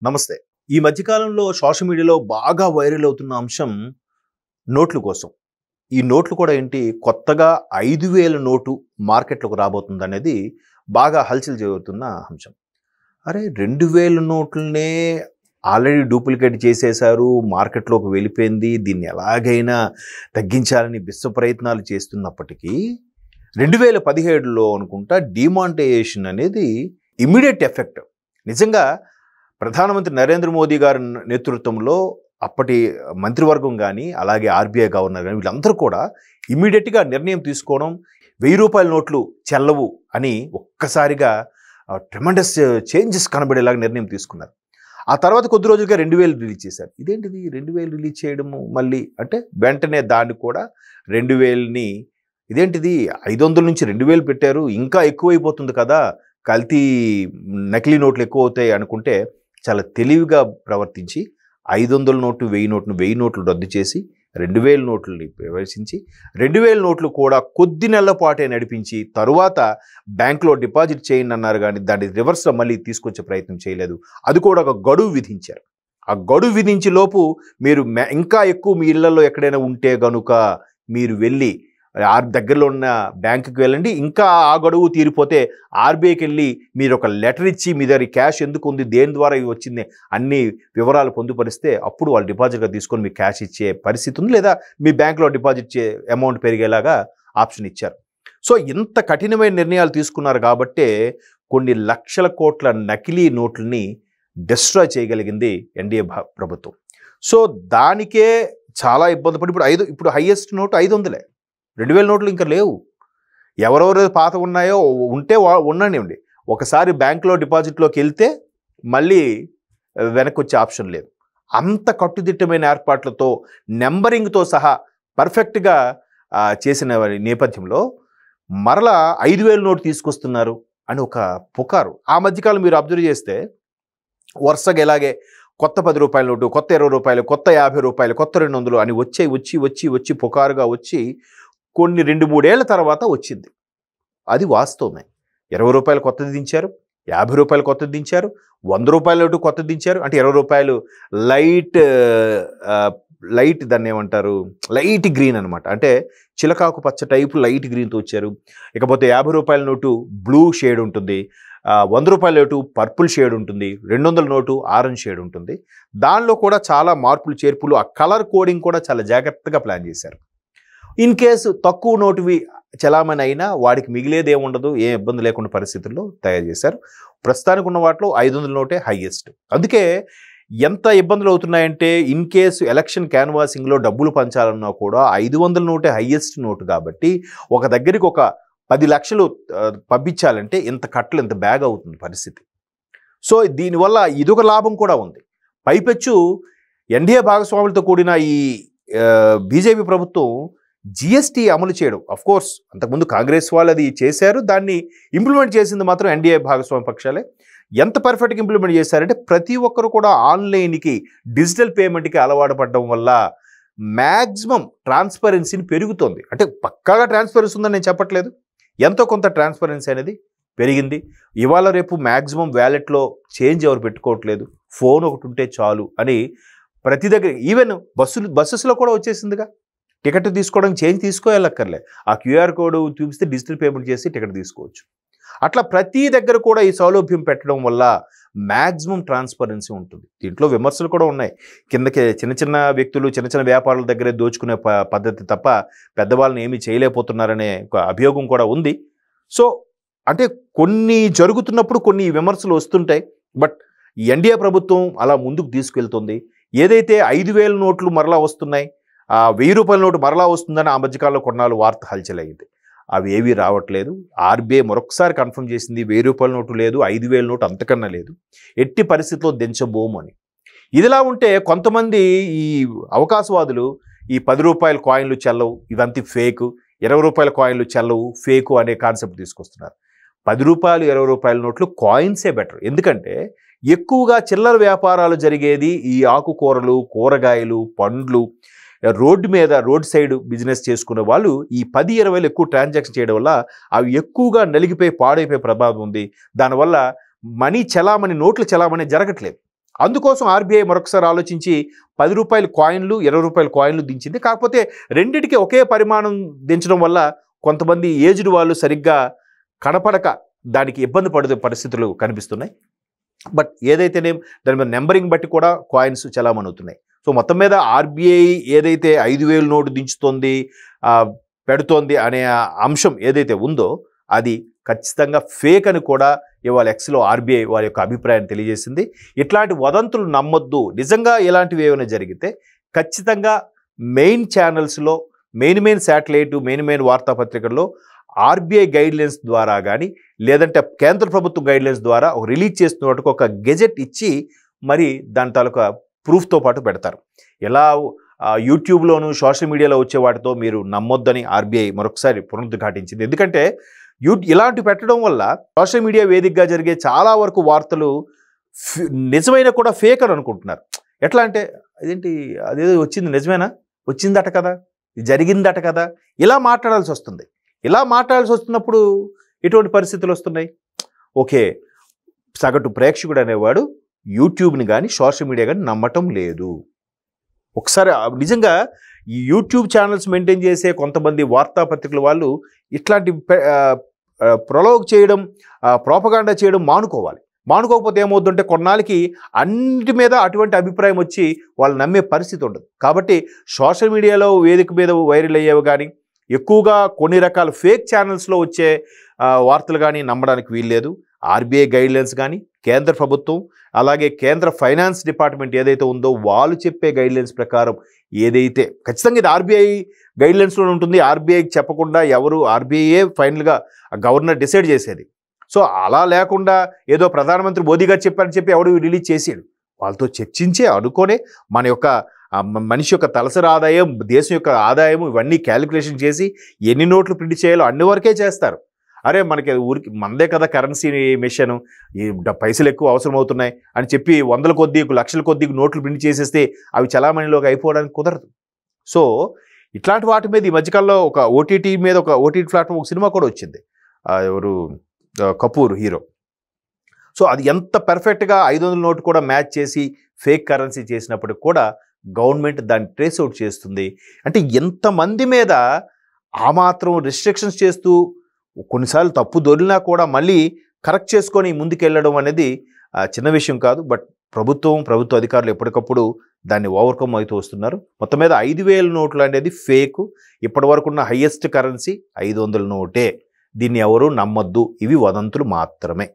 నమస్తే. ఈ మధ్య కాలంలో సోషల్ మీడియాలో బాగా వైరల్ అవుతున్న అంశం నోట్ల కోసం. ఈ నోట్లు కూడా ఏంటి కొత్తగా 5,000 నోటు మార్కెట్‌లోకి రాబోతుందనేది బాగా హల్చల్ జరుగుతున్న అంశం. అరే! 2,000 నోట్లనే ఆల్రెడీ డూప్లికేట్ చేసేశారు. మార్కెట్‌లోకి వెళ్ళిపోయింది. దీన్ని ఎలాగైనా తగ్గించాలని విశ్వ ప్రయత్నాలు చేస్తున్నప్పటికీ 2017లో అనుకుంటా డీమానిటైజేషన్ అనేది ఇమ్మీడియేట్ ఎఫెక్ట్. నిజంగా ప్రధానమంత్రి నరేంద్ర మోదీ గారి నేతృత్వంలో అప్పటి మంత్రివర్గం కానీ అలాగే ఆర్బీఐ గవర్నర్ కానీ వీళ్ళందరూ కూడా ఇమ్మీడియట్గా నిర్ణయం తీసుకోవడం, ₹1000 నోట్లు చెల్లవు అని ఒక్కసారిగా ట్రెమెండస్ చేంజెస్ కనబడేలాగా నిర్ణయం తీసుకున్నారు. ఆ తర్వాత కొద్ది రోజులుగా 2,000 రిలీజ్ చేశారు. ఇదేంటిది 2,000 రిలీజ్ చేయడము మళ్ళీ అంటే వెంటనే దాన్ని కూడా 2,000ని ఇదేంటిది 500 నుంచి 2,000 పెట్టారు, ఇంకా ఎక్కువైపోతుంది కదా, కల్తీ నకిలీ నోట్లు ఎక్కువ అవుతాయి అనుకుంటే చాలా తెలివిగా ప్రవర్తించి 500 నోటు 1000 నోటును 1000 నోట్లు రద్దు చేసి 2,000 నోట్లని ప్రవేశించి 2,000 నోట్లు కూడా కొద్ది నెలల పాటే నడిపించి తరువాత బ్యాంకులో డిపాజిట్ చేయండి అన్నారు కానీ దాన్ని రివర్స్లో మళ్ళీ తీసుకొచ్చే ప్రయత్నం చేయలేదు. అది కూడా ఒక గడువు విధించారు. ఆ గడువు విధించే లోపు మీరు ఇంకా ఎక్కువ మీ ఇళ్లలో ఎక్కడైనా ఉంటే కనుక మీరు వెళ్ళి దగ్గరలో ఉన్న బ్యాంకుకి వెళ్ళండి, ఇంకా ఆ గడువు తీరిపోతే ఆర్బీఐకి వెళ్ళి మీరు ఒక లెటర్ ఇచ్చి మీ దగ్గర క్యాష్ ఎందుకు ఉంది, దేని ద్వారా ఇవి వచ్చింది అన్ని వివరాలు పొందుపరిస్తే అప్పుడు వాళ్ళు డిపాజిట్గా తీసుకొని మీకు క్యాష్ ఇచ్చే పరిస్థితి ఉంది, లేదా మీ బ్యాంకులో డిపాజిట్ అమౌంట్ పెరిగేలాగా ఆప్షన్ ఇచ్చారు. సో ఇంత కఠినమైన నిర్ణయాలు తీసుకున్నారు కాబట్టే కొన్ని లక్షల కోట్ల నకిలీ నోట్లని డిస్ట్రాయ్ చేయగలిగింది ఎన్డీఏ ప్రభుత్వం. సో దానికే చాలా ఇబ్బంది పడి ఇప్పుడు హైయెస్ట్ నోటు 500. 2,000 నోట్లు ఇంకా లేవు. ఎవరెవరు పాత ఉన్నాయో ఉంటే ఉండనివ్వండి, ఒకసారి బ్యాంకులో డిపాజిట్లోకి వెళ్తే మళ్ళీ వెనక్కి వచ్చే ఆప్షన్ లేదు. అంత కట్టుదిట్టమైన ఏర్పాట్లతో నెంబరింగ్తో సహా పర్ఫెక్ట్గా చేసిన నేపథ్యంలో మరలా 5,000 నోటు తీసుకొస్తున్నారు అని ఒక పుకారు. ఆ మధ్యకాలం మీరు అబ్జర్వ్ చేస్తే వరుసగా ఇలాగే కొత్త ₹10 నోటు, కొత్త ₹20, కొత్త ₹50, కొత్త 200 అని వచ్చి పుకారుగా వచ్చి కొన్ని 2-3 ఏళ్ల తర్వాత వచ్చింది. అది వాస్తవమే. ₹20 కొత్తది దించారు, ₹50 కొత్తది దించారు, ₹100 నోటు కొత్తది దించారు. అంటే ₹20 లైట్ దాన్ని ఏమంటారు, లైట్ గ్రీన్ అనమాట. అంటే చిలకాకు పచ్చ టైపు లైట్ గ్రీన్తో వచ్చారు. ఇకపోతే ₹50 నోటు బ్లూ షేడ్ ఉంటుంది, ₹100 నోటు పర్పుల్ షేడ్ ఉంటుంది, 200 నోటు ఆరెంజ్ షేడ్ ఉంటుంది. దానిలో కూడా చాలా మార్పులు చేర్పులు, ఆ కలర్ కోడింగ్ కూడా చాలా జాగ్రత్తగా ప్లాన్ చేశారు. ఇన్ కేసు తక్కువ నోటువి చలామణి అయినా వాడికి మిగిలేది ఏముండదు, ఏ ఇబ్బంది లేకుండా పరిస్థితుల్లో తయారు చేశారు. ప్రస్తుతానికి ఉన్న వాటిలో 500 నోటే హైయెస్ట్. అందుకే ఎంత ఇబ్బందులు అవుతున్నాయంటే ఇన్ కేసు ఎలక్షన్ క్యాన్వాసింగ్లో డబ్బులు పంచాలన్నా కూడా 500 నోటే హైయెస్ట్ నోటు కాబట్టి ఒక దగ్గరికి ఒక 10 లక్షలు పంపించాలంటే ఇంత కట్టలు ఇంత బ్యాగ్ అవుతుంది పరిస్థితి. సో దీనివల్ల ఇదొక లాభం కూడా ఉంది. పైపెచ్చు ఎన్డీఏ భాగస్వాములతో కూడిన ఈ బీజేపీ ప్రభుత్వం జిఎస్టీ అమలు చేయడం, అఫ్కోర్స్ అంతకుముందు కాంగ్రెస్ వాళ్ళు అది చేశారు, దాన్ని ఇంప్లిమెంట్ చేసింది మాత్రం ఎన్డీఏ భాగస్వామ్య పక్షాలే. ఎంత పర్ఫెక్ట్గా ఇంప్లిమెంట్ చేశారంటే ప్రతి ఒక్కరు కూడా ఆన్లైన్కి డిజిటల్ పేమెంట్కి అలవాటు పడడం వల్ల మ్యాక్సిమం ట్రాన్స్పరెన్సీని పెరుగుతుంది. అంటే పక్కాగా ట్రాన్స్పరెన్సీ ఉందని నేను చెప్పట్లేదు, ఎంతో కొంత ట్రాన్స్పరెన్సీ అనేది పెరిగింది. ఇవాళ రేపు మ్యాక్సిమం వ్యాలెట్లో చేంజ్ ఎవరు పెట్టుకోవట్లేదు, ఫోన్ ఒకటి ఉంటే చాలు అని ప్రతి దగ్గర, ఈవెన్ బస్సెస్లో కూడా వచ్చేసిందిగా. టికెట్ తీసుకోవడానికి చేంజ్ తీసుకోవాలక్కర్లే, ఆ క్యూఆర్ కోడ్ చూపిస్తే డిజిటల్ పేమెంట్ చేసి టికెట్ తీసుకోవచ్చు. అట్లా ప్రతి దగ్గర కూడా ఈ సౌలభ్యం పెట్టడం వల్ల మ్యాక్సిమం ట్రాన్స్పరెన్సీ ఉంటుంది. దీంట్లో విమర్శలు కూడా ఉన్నాయి. కిందకి చిన్న వ్యక్తులు చిన్న వ్యాపారుల దగ్గరే దోచుకునే పద్ధతి తప్ప పెద్దవాళ్ళని ఏమీ చేయలేకపోతున్నారనే ఒక అభియోగం కూడా ఉంది. సో అంటే కొన్ని జరుగుతున్నప్పుడు కొన్ని విమర్శలు వస్తుంటాయి. బట్ ఎన్డీఏ ప్రభుత్వం అలా ముందుకు తీసుకెళ్తుంది. ఏదైతే 5,000 నోట్లు మరలా వస్తున్నాయి, ₹1000 నోటు మరలా వస్తుందని ఆ మధ్యకాలంలో కొన్నాళ్ళు వార్త హల్చల్ అయింది. అవి ఏవీ రావట్లేదు. ఆర్బీఐ మరొకసారి కన్ఫర్మ్ చేసింది, ₹1000 నోటు లేదు, 5,000 నోటు అంతకన్నా లేదు, ఎట్టి పరిస్థితిలో దించబోము అని. ఇదిలా ఉంటే కొంతమంది ఈ అవకాశవాదులు ఈ ₹10 కాయిన్లు చెల్లవు, ఇవంతా ఫేకు, ₹20 కాయిన్లు చెల్లవు, ఫేకు అనే కాన్సెప్ట్ తీసుకొస్తున్నారు. ₹10, ₹20 నోట్లు కాయిన్సే బెటర్. ఎందుకంటే ఎక్కువగా చిల్లర వ్యాపారాలు జరిగేది ఈ ఆకుకూరలు, కూరగాయలు, పండ్లు, రోడ్ సైడ్ బిజినెస్ చేసుకునే వాళ్ళు ఈ 10-20 ఎక్కువ ట్రాన్సాక్షన్ చేయడం వల్ల అవి ఎక్కువగా నలిగిపోయి పాడైపోయే ప్రమాదం ఉంది. దానివల్ల మనీ చలామణి, నోట్ల చలామణి జరగట్లేదు. అందుకోసం ఆర్బీఐ మరొకసారి ఆలోచించి రూ. 10 కాయిన్లు, రూ. 20 కాయిన్లు దించింది. కాకపోతే రెండిటికి ఒకే పరిమాణం దించడం వల్ల కొంతమంది ఏజ్డ్ వాళ్ళు సరిగ్గా కనపడక దానికి ఇబ్బంది పడే పరిస్థితులు కనిపిస్తున్నాయి. బట్ ఏదైతేనే దాని మీద నెంబరింగ్ బట్టి కూడా కాయిన్స్ చలామణి అవుతున్నాయి. సో మొత్తం మీద ఆర్బీఐ ఏదైతే 5,000 నోటు దించుతోంది, పెడుతోంది అనే అంశం ఏదైతే ఉందో అది ఖచ్చితంగా ఫేక్ అని కూడా ఇవాళ ఎక్స్లో ఆర్బీఐ వారి యొక్క అభిప్రాయాన్ని తెలియజేసింది. ఇట్లాంటి వదంతులు నమ్మొద్దు. నిజంగా ఇలాంటివి ఏమైనా జరిగితే ఖచ్చితంగా మెయిన్ ఛానల్స్లో, మెయిన్ శాటిలైట్, మెయిన్ వార్తాపత్రికల్లో ఆర్బీఐ గైడ్లైన్స్ ద్వారా కానీ లేదంటే కేంద్ర ప్రభుత్వం గైడ్లైన్స్ ద్వారా రిలీజ్ చేస్తున్నట్టు ఒక గెజెట్ ఇచ్చి మరి దాని తాలూకా ప్రూఫ్తో పాటు పెడతారు. ఎలా యూట్యూబ్లోను సోషల్ మీడియాలో వచ్చే వాటితో మీరు నమ్మొద్దని ఆర్బీఐ మరొకసారి పునరుద్ఘాటించింది. ఎందుకంటే ఇలాంటి పెట్టడం వల్ల సోషల్ మీడియా వేదికగా జరిగే చాలా వరకు వార్తలు నిజమైన కూడా ఫేక్ అని అనుకుంటున్నారు. ఎట్లా అంటే అదేంటి అదేదో వచ్చింది నిజమేనా, వచ్చిందట కదా, జరిగిందట కదా, ఇలా మాట్లాడాల్సి వస్తుంది. ఇలా మాట్లాడాల్సి వస్తున్నప్పుడు ఎటువంటి పరిస్థితులు వస్తున్నాయి? ఓకే, సగటు ప్రేక్షకుడు అనేవాడు యూట్యూబ్ని కానీ సోషల్ మీడియా కానీ నమ్మటం లేదు. ఒకసారి నిజంగా ఈ యూట్యూబ్ ఛానల్స్ మెయింటైన్ చేసే కొంతమంది వార్తాపత్రికల వాళ్ళు ఇట్లాంటి ప్రలోగ్ చేయడం, ప్రోపగాండా చేయడం మానుకోవాలి. మానుకోకపోతే ఏమవుతుందంటే కొన్నాళ్ళకి అన్నిటి మీద అటువంటి అభిప్రాయం వచ్చి వాళ్ళు నమ్మే పరిస్థితి ఉండదు. కాబట్టి సోషల్ మీడియాలో వేదిక మీద వైరల్ అయ్యేవి కానీ ఎక్కువగా కొన్ని రకాల ఫేక్ ఛానల్స్లో వచ్చే వార్తలు కానీ నమ్మడానికి వీల్లేదు. ఆర్బీఐ గైడ్లైన్స్ కానీ కేంద్ర ప్రభుత్వం అలాగే కేంద్ర ఫైనాన్స్ డిపార్ట్మెంట్ ఏదైతే ఉందో వాళ్ళు చెప్పే గైడ్లైన్స్ ప్రకారం ఏదైతే ఖచ్చితంగా ఇది ఆర్బీఐ గైడ్లైన్స్లో ఉంటుంది. ఆర్బీఐకి చెప్పకుండా ఎవరు, ఆర్బీఐ ఫైనల్గా గవర్నర్ డిసైడ్ చేసేది. సో అలా లేకుండా ఏదో ప్రధానమంత్రి మోదీ గారు చెప్పారని చెప్పి ఎవడు రిలీజ్ చేసాడు. వాళ్ళతో చర్చించే అనుకోనే మన యొక్క మనిషి యొక్క తలసరి ఆదాయం, దేశం యొక్క ఆదాయం ఇవన్నీ క్యాలిక్యులేషన్ చేసి ఎన్ని నోట్లు ప్రింట్ చేయాలో అన్ని వరకే చేస్తారు. అరే మనకి ఊరికి మందే కదా కరెన్సీ మిషన్, ఈ పైసలు ఎక్కువ అవసరం అవుతున్నాయి అని చెప్పి వందల కొద్దీ లక్షల కొద్దీ నోట్లు ప్రింట్ చేసేస్తే అవి చలామణిలోకి అయిపోవడానికి కుదరదు. సో ఇట్లాంటి వాటి మీద ఈ మధ్యకాలంలో ఒక ఓటీటీ ప్లాట్ఫామ్ ఒక సినిమా కూడా వచ్చింది, ఎవరు కపూర్ హీరో. సో అది ఎంత పర్ఫెక్ట్గా 500 నోటు కూడా మ్యాచ్ చేసి ఫేక్ కరెన్సీ చేసినప్పటికి కూడా గవర్నమెంట్ దాన్ని ట్రేస్ అవుట్ చేస్తుంది. అంటే ఎంతమంది మీద ఆ మాత్రం రిస్ట్రిక్షన్స్ చేస్తూ కొన్నిసార్లు తప్పు దొరికినా కూడా మళ్ళీ కరెక్ట్ చేసుకొని ముందుకెళ్ళడం అనేది చిన్న విషయం కాదు. బట్ ప్రభుత్వ అధికారులు ఎప్పటికప్పుడు దాన్ని ఓవర్కమ్ అవుతూ వస్తున్నారు. మొత్తం మీద 5,000 నోట్లు అనేది ఫేక్. ఇప్పటి వరకు ఉన్న హైయెస్ట్ కరెన్సీ 500 నోటే. దీన్ని ఎవరు నమ్మొద్దు, ఇవి వదంతులు మాత్రమే.